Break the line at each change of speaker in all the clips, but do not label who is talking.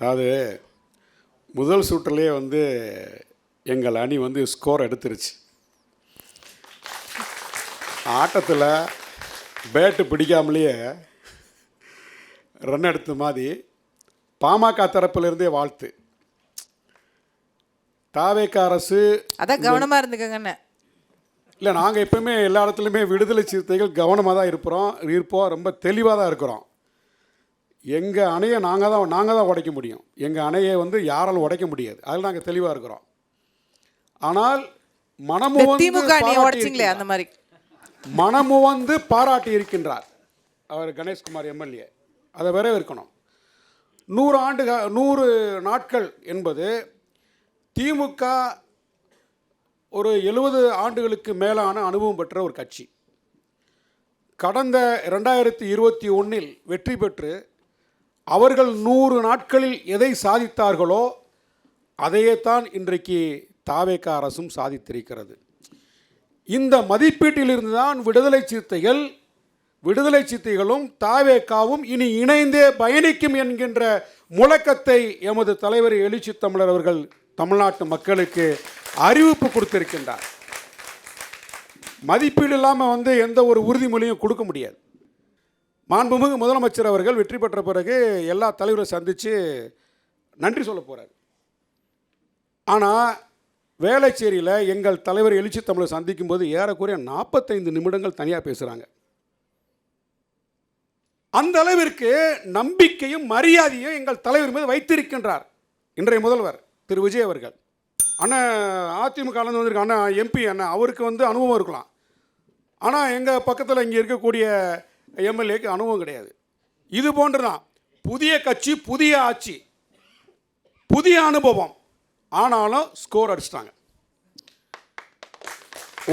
அதாவது முதல் சுற்றுலேயே வந்து எங்கள் அணி வந்து ஸ்கோர் எடுத்துருச்சு. ஆட்டத்தில் பேட்டு பிடிக்காமலேயே ரன் எடுத்த மாதிரி பாமக தரப்பிலிருந்தே வாழ்த்து. தாவேக அரசு
அதான் கவனமாக இருந்துக்கங்கண்ணே.
இல்லை, நாங்கள் எப்பவுமே எல்லா இடத்துலையுமே விடுதலை சிறுத்தைகள் கவனமாக தான் இருப்போம், ரொம்ப தெளிவாக தான் இருக்கிறோம். எங்கள் அணையை நாங்கள் தான் உடைக்க முடியும். எங்கள் அணையை வந்து யாராலும் உடைக்க முடியாது. அதில் நாங்கள் தெளிவாக இருக்கிறோம். ஆனால் மனமு வந்து பாராட்டி இருக்கின்றார் அவர் கணேஷ்குமார் எம்எல்ஏ. அதை வரவேற்கணும். 100 நாட்கள் என்பது திமுக ஒரு 70 ஆண்டுகளுக்கு மேலான அனுபவம் பெற்ற ஒரு கட்சி. கடந்த 2021 வெற்றி பெற்று அவர்கள் 100 நாட்களில் எதை சாதித்தார்களோ அதையே தான் இன்றைக்கு தாவேக அரசும் சாதித்திருக்கிறது. இந்த மதிப்பீட்டிலிருந்து தான் விடுதலை சிறுத்தைகளும் தாவேகாவும் இனி இணைந்தே பயணிக்கும் என்கின்ற முழக்கத்தை எமது தலைவர் எழுச்சி தமிழர் அவர்கள் தமிழ்நாட்டு மக்களுக்கு அறிவிப்பு கொடுத்திருக்கின்றார். மதிப்பீடு இல்லாமல் வந்து எந்த ஒரு உறுதிமொழியும் கொடுக்க முடியாது. மாண்புமிகு முதலமைச்சர் அவர்கள் வெற்றி பெற்ற பிறகு எல்லா தலைவரை சந்தித்து நன்றி சொல்ல போகிறார். ஆனால் வேளச்சேரியில் எங்கள் தலைவர் எழுச்சி தமிழை சந்திக்கும் போது ஏறக்குறைய 45 நிமிடங்கள் தனியாக பேசுகிறாங்க. அந்த அளவிற்கு நம்பிக்கையும் மரியாதையும் எங்கள் தலைவர் மீது வைத்திருக்கின்றார் இன்றைய முதல்வர் திரு விஜய் அவர்கள். அண்ணன் அதிமுக வந்திருக்க அண்ணன் எம்பி அண்ணன் அவருக்கு வந்து அனுபவம் இருக்கலாம். ஆனால் எங்கள் பக்கத்தில் இங்கே இருக்கக்கூடிய எம்எல்ஏக்கு அனுபவம் கிடையாது. இது போன்று தான் புதிய கட்சி, புதிய ஆட்சி, புதிய அனுபவம். ஆனாலும் ஸ்கோர் அடிச்சிட்டாங்க.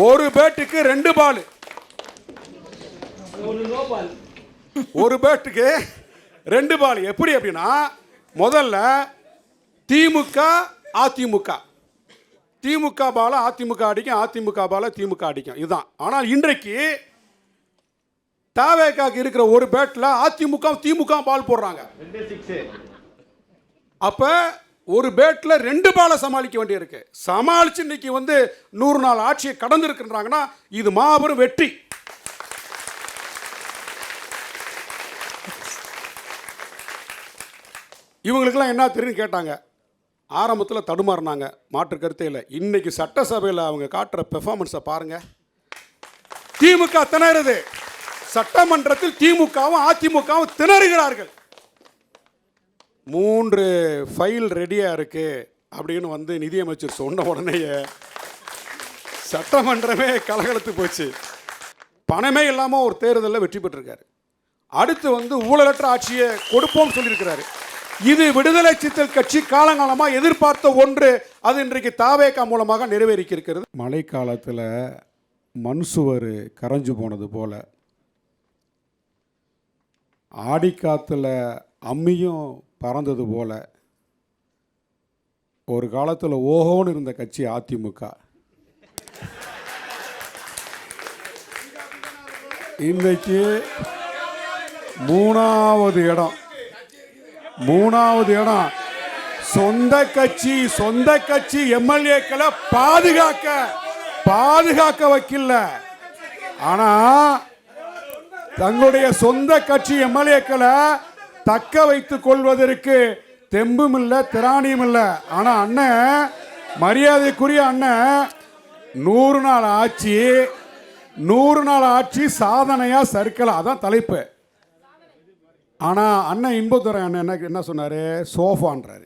ஒரு பேட்டுக்கு 2 பால், ஒரு பேட்டுக்கு 2 பால். எப்படி அப்படின்னா முதல்ல திமுக பால அதிமுக அடிக்கும், அதிமுக பால திமுக அடிக்கும். இதுதான். ஆனால் இன்றைக்கு தாவேகாக்கு இருக்கிற ஒரு பேட்டில் அதிமுக திமுக பால் போடுறாங்க. அப்ப ஒரு பேட்டில் 2 பாலை சமாளிக்க வேண்டியிருக்கு. சமாளிச்சு இன்னைக்கு வந்து 100 நாள் ஆட்சியை கடந்து இருக்கின்றாங்கன்னா இது மாபெரும் வெற்றி. இவங்களுக்கெல்லாம் என்ன தெரியும் கேட்டாங்க. ஆரம்பத்தில் தடுமாறினாங்க, மாற்று கருத்தே இல்லை. இன்னைக்கு சட்டசபையில் அவங்க காட்டுற பெர்ஃபார்மன்ஸை பாருங்க. திமுக திணறுது, சட்டமன்றத்தில் திமுகவும் அதிமுகவும் திணறுகிறார்கள். 3 ஃபைல் ரெடியாக இருக்கு அப்படின்னு வந்து நிதியமைச்சர் சொன்ன உடனேயே சட்டமன்றமே கலகலத்து போச்சு. பணமே இல்லாமல் ஒரு தேர்தலில் வெற்றி பெற்றிருக்காரு. அடுத்து வந்து ஊழலற்ற ஆட்சியை கொடுப்போம் சொல்லியிருக்கிறாரு. இது விடுதலை சிறுத்தைகள் கட்சி காலங்காலமாக எதிர்பார்த்த ஒன்று. அது இன்றைக்கு தாவேகா மூலமாக நிறைவேறி இருக்கிறது. மழை காலத்தில் மண் சுவர் கரைஞ்சு போனது போல, ஆடிக்காத்துல அம்மியும் பறந்தது போல ஒரு காலத்தில் ஓஹோன்னு இருந்த கட்சி அதிமுக இன்றைக்கு 3வது இடம். சொந்த கட்சி எம்எல்ஏக்களை பாதுகாக்க வைக்கல. ஆனா தங்களுடைய சொந்த கட்சி எம்எல்ஏக்களை தக்க வைத்துக் கொள்வதற்கு தெம்பும் இல்லை, திராணியும் இல்லை. ஆனா அண்ணன், மரியாதைக்குரிய அண்ணன், 100 நாள் ஆட்சி சாதனையா சறுக்கல, அதான் தலைப்பு. ஆனா அண்ணன் இன்பத்துறை அண்ணன் என்ன சொன்னாரு? சோஃபான்னு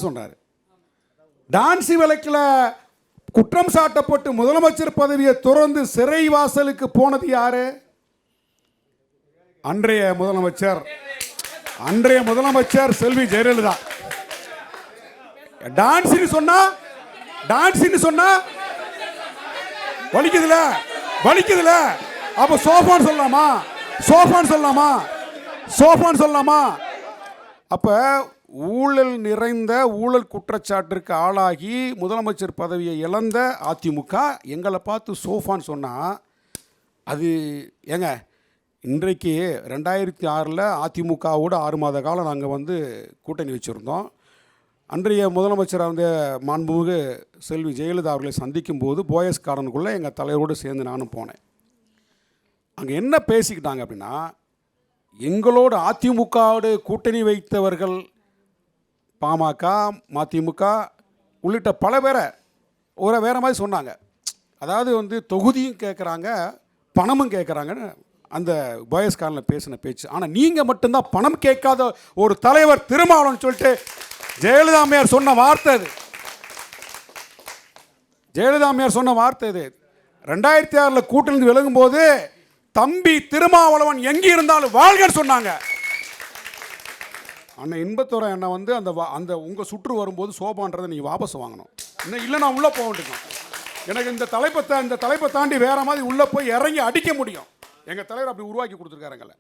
சொன்னாரு. டான்சி வழக்கில் குற்றம் சாட்டப்பட்டு முதலமைச்சர் பதவியை துறந்து சிறை வாசலுக்கு போனது யாரு? அன்றைய முதலமைச்சர் செல்வி ஜெயலலிதா. டான்ஸ்னு சொன்னா வலிக்குதுல. அப்ப சோஃபான்னு சொல்லலாமா? அப்ப ஊழல் நிறைந்த ஊழல் குற்றச்சாட்டிற்கு ஆளாகி முதலமைச்சர் பதவியை இழந்த அதிமுக எங்களை பார்த்து சோஃபான்னு சொன்னா அது ஏங்க இன்றைக்கு 2006 அதிமுகவோடு 6 மாத காலம் நாங்கள் வந்து கூட்டணி வச்சுருந்தோம். அன்றைய முதலமைச்சராக வந்து மாண்புமிகு செல்வி ஜெயலலிதா அவர்களை சந்திக்கும் போது போயஸ் கார்டனுக்குள்ளே எங்கள் தலைவரோடு சேர்ந்து நானும் போனேன். அங்கே என்ன பேசிக்கிட்டாங்க அப்படின்னா, எங்களோடு அதிமுகவோடு கூட்டணி வைத்தவர்கள் பாமக, மதிமுக உள்ளிட்ட பல பேரை வேறு மாதிரி சொன்னாங்க. அதாவது வந்து தொகுதியும் கேட்குறாங்க, பணமும் கேட்குறாங்கன்னு அந்த பாயஸ் கார்டனில் பேசின பேச்சு. ஆனால் நீங்கள் மட்டும்தான் பணம் கேட்காத ஒரு தலைவர் திருமாவளவன் சொல்லிட்டு ஜெயலலிதா அம்மையார் சொன்ன வார்த்தை அது. ஜெயலலிதா அம்மையார் சொன்ன வார்த்தை இது. 2006 கூட்டணி விலகும் போது தம்பி திருமாவளவன் எங்கே இருந்தாலும் வாழ்கன்னு சொன்னாங்க. அண்ணன் இன்பத்தோட என்னை வந்து அந்த உங்கள் சுற்று வரும்போது சோபான்றதை நீங்கள் வாபஸ் வாங்கணும். இன்னும் இல்லை நான் உள்ளே போக வேண்டியிருக்கோம். எனக்கு இந்த தலைப்பை தாண்டி வேற மாதிரி உள்ளே போய் இறங்கி அடிக்க முடியும். எங்கள் தலைவர் அப்படி உருவாக்கி கொடுத்துருக்காருங்கள.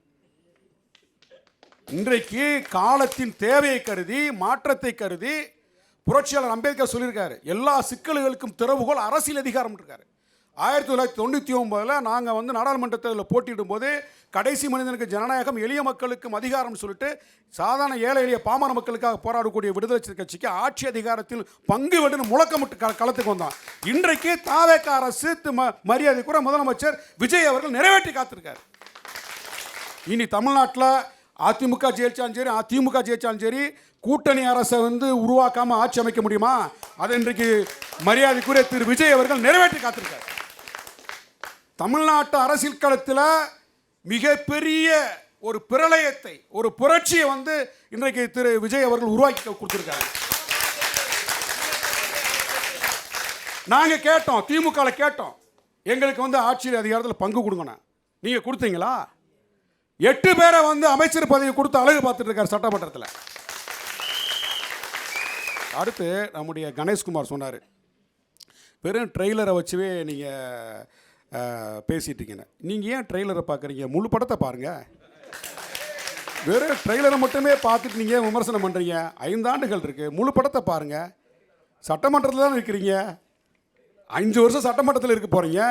இன்றைக்கு காலத்தின் தேவையை கருதி, மாற்றத்தை கருதி புரட்சியாளர் அம்பேத்கர் சொல்லியிருக்காரு, எல்லா சிக்கல்களுக்கும் திறவுகோல் அரசியல் அதிகாரம் இருக்காரு. 1999 நாங்கள் வந்து நாடாளுமன்றத்தில் போட்டியிடும் போது கடைசி மனிதனுக்கு ஜனநாயகம், எளிய மக்களுக்கும் அதிகாரம் சொல்லிட்டு சாதாரண ஏழை எளிய பாமர மக்களுக்காக போராடக்கூடிய விடுதலை கட்சிக்கு ஆட்சி அதிகாரத்தில் பங்கு வேண்டும் முழக்கமிட்டு களத்துக்கு வந்தான். இன்றைக்கு தாவேக அரசு மரியாதை கூட முதலமைச்சர் விஜய் அவர்கள் நிறைவேற்றி காத்திருக்காரு. இனி தமிழ்நாட்டில் அதிமுக ஜெயிச்சாலும் சரி, அதிமுக ஜெயிச்சாலும் சரி, கூட்டணி அரசை வந்து உருவாக்காமல் ஆட்சி அமைக்க முடியுமா? அதை இன்றைக்கு மரியாதைக்குரிய திரு விஜய் அவர்கள் நிறைவேற்றி காத்திருக்காரு. தமிழ்நாட்டு அரசியல் களத்தில் மிகப்பெரிய ஒரு பிரளயத்தை, ஒரு புரட்சியை வந்து இன்றைக்கு திரு விஜய் அவர்கள் உருவாக்கி கொடுத்திருக்காங்க. நாங்கள் கேட்டோம், திமுக கேட்டோம், எங்களுக்கு வந்து ஆட்சி அதிகாரத்தில் பங்கு கொடுங்கண்ணா. நீங்கள் கொடுத்தீங்களா? 8 பேரை வந்து அமைச்சர் பதவி கொடுத்து அழகு பார்த்துட்டு இருக்காரு சட்டமன்றத்தில். அடுத்து நம்முடைய கணேஷ்குமார் சொன்னார், வெறும் ட்ரெய்லரை வச்சுவே நீங்கள் பேசிட்டீங்கன்னு. நீங்கள் ஏன் ட்ரெய்லரை பார்க்குறீங்க? முழு படத்தை பாருங்கள். வெறும் ட்ரெய்லரை மட்டுமே பார்த்துட்டு நீங்கள் விமர்சனம் பண்ணுறீங்க. 5 ஆண்டுகள் இருக்குது, முழு படத்தை பாருங்கள். சட்டமன்றத்தில் தான் இருக்கிறீங்க, 5 வருஷம் சட்டமன்றத்தில் இருக்க போகிறீங்க.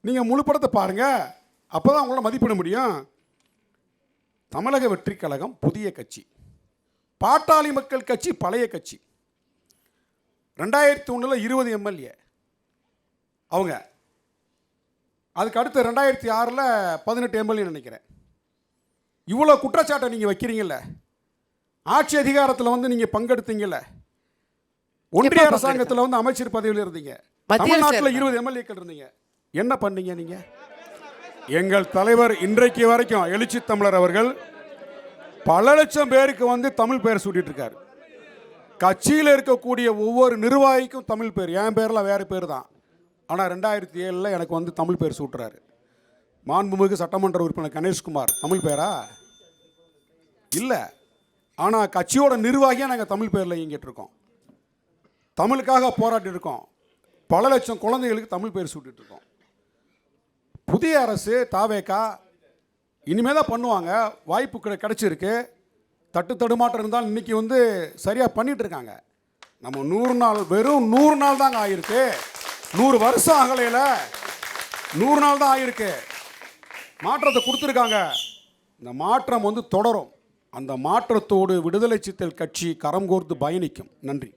நீங்கள் முழு படத்தை பாருங்கள், அப்போ தான் உங்களால் மதிப்பிட முடியும். தமிழக வெற்றி கழகம் புதிய கட்சி, பாட்டாளி மக்கள் கட்சி பழைய கட்சி. 2001 20 எம்எல்ஏ அவங்க. அதுக்கு அடுத்து 2006 18 எம்எல்ஏ நினைக்கிறேன். இவ்வளோ குற்றச்சாட்டை நீங்கள் வைக்கிறீங்கல்ல, ஆட்சி அதிகாரத்தில் வந்து நீங்கள் பங்கெடுத்தீங்கல்ல, ஒன்றிய அரசாங்கத்தில் வந்து அமைச்சர் பதவியில் இருந்தீங்க, தமிழ்நாட்டில் 20 எம்எல்ஏக்கள் இருந்தீங்க, என்ன பண்ணீங்க நீங்கள்? எங்கள் தலைவர் இன்றைக்கு வரைக்கும் எழுச்சி தமிழர் அவர்கள் பல லட்சம் பேருக்கு வந்து தமிழ் பெயர் சூட்டிட்டு இருக்காரு. கட்சியில் இருக்கக்கூடிய ஒவ்வொரு நிர்வாகிக்கும் தமிழ் பேர், என் பேர்லாம் வேறு பேர் தான். ஆனால் 2007 எனக்கு வந்து தமிழ் பேர் சூட்டுறாரு. மாண்புமிகு சட்டமன்ற உறுப்பினர் கணேஷ்குமார் தமிழ் பேரா? இல்லை. ஆனால் கட்சியோட நிர்வாகியாக நாங்கள் தமிழ் பேரில் இயங்கிட்டு இருக்கோம், தமிழுக்காக போராட்டி இருக்கோம். பல லட்சம் குழந்தைகளுக்கு தமிழ் பேர் சூட்டிட்டு இருக்கோம். புதிய அரசு தாவேகா இனிமேல் தான் பண்ணுவாங்க, வாய்ப்பு கிடைச்சிருக்கு. தட்டு தடுமாற்றம் இருந்தாலும் இன்றைக்கி வந்து சரியாக பண்ணிகிட்டு இருக்காங்க. நம்ம 100 நாள், வெறும் 100 நாள் தாங்க ஆகிருக்கு, 100 வருஷம் ஆகலையில், 100 நாள் தான் ஆகிருக்கு. மாற்றத்தை கொடுத்துருக்காங்க. இந்த மாற்றம் வந்து தொடரும். அந்த மாற்றத்தோடு விடுதலை சிறுத்தைகள் கட்சி கரம் கோர்த்து பயணிக்கும். நன்றி.